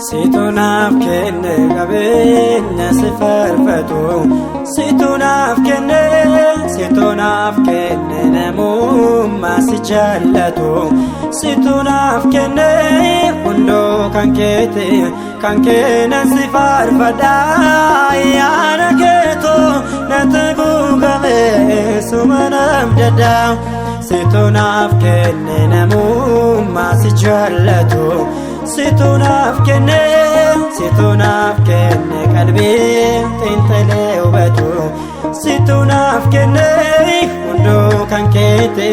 Situnaaf kenne qabeenya si faarfatu Situnaaf kenne namummaa si jaallatu Situnaaf kenne hundoo kan keete kan keena si faarfadha ayyaana keetoo na taguugame suma namdadha Situnaaf kenne namummaa si jaallatu Situnaaf kenne qalbii xiinxalee hubatu Situnaaf kenne hundoo kan keete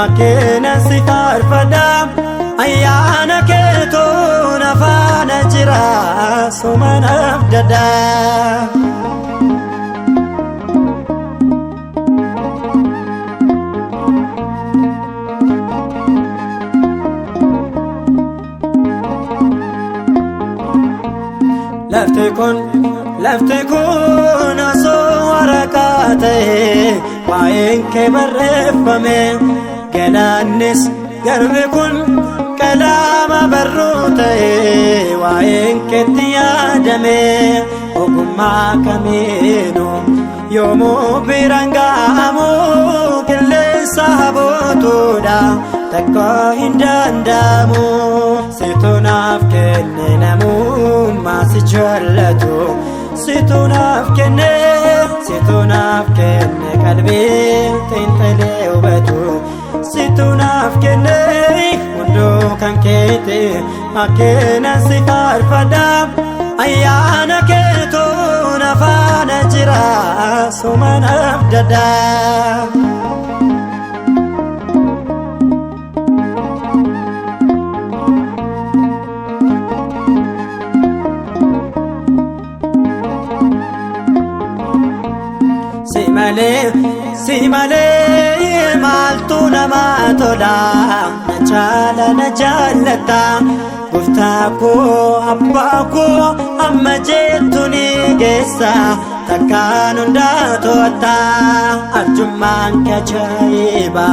akkeena si faarfadha ayyaana keetoo na faana jira suma namdadha Lafti kun osoo waraqaa ta'e waa'een kee barreeffame galaannis garbi kun qalama barruu ta'e waa'een keetti yaadame ogummaa kamiinuu yoomuu biraan ga'amu qilleensa habootuudha takka hin danda'amu Situnaaf kenne namummaa si jaallatu Situnaaf kenne qalbii xiinxalee hubatu Situnaaf kenne hundoo kan keete akkeena si faarfadha ayyaana keetoo na faana jira suma namdadha Si malee maaltu nama tola na jaallata Gooftaa koo abbaa koo amma jettu ni geessa takkaan hundaa to'atta arjummaan kee ajaa'iba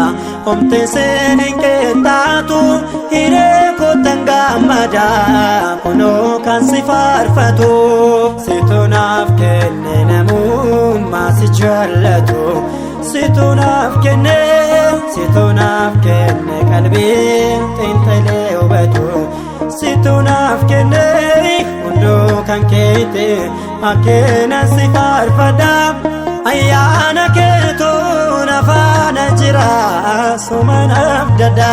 homteen seen hin qixxaatu hiree kootan gammada kunoo kan si faarfatu Situnaaf kenne namummaa si jaallatu Situnaaf kenne qalbii xiinxalee hubatu Situnaaf kenne hundoo kan keete akkeena si faarfadha ayyaana keetoo na faana jira suma namdadha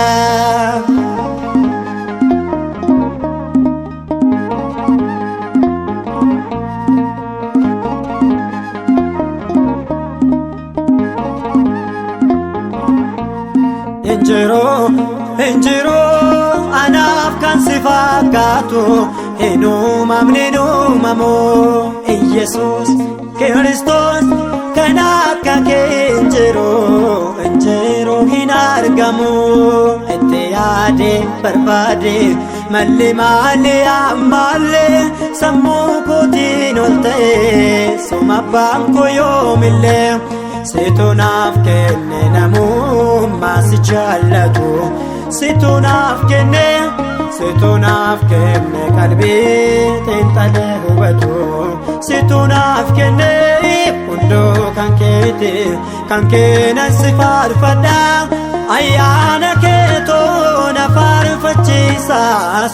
Injiroo anaaf kan si fakkaatu hin uumamu Iyesuus Kiristoos kan akka kee injiroo hin argamu itti yaade barbaade malli ammaallee sammuu kootiin ol ta'e suma abbaan koo yoomillee Situnaaf kenne namummaa si jaallatu Situnaaf kenne qalbii xiinxalee hubatu Situnaaf kenne hundoo kan keete kan keena si faarfadha ayyaana keetoo na faarfachiisa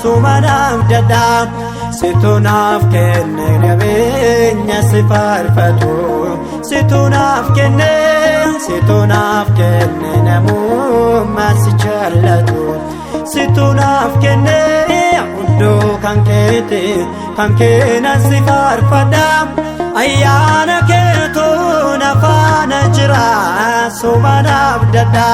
suma namdadha Situnaaf kenne qabeenya si faarfatu Situnaaf kenne namummaa si jaallatu Situnaaf kenne hundoo kan keete kan keena si faarfadha ayyaana keetoo na faana jira suma namdadha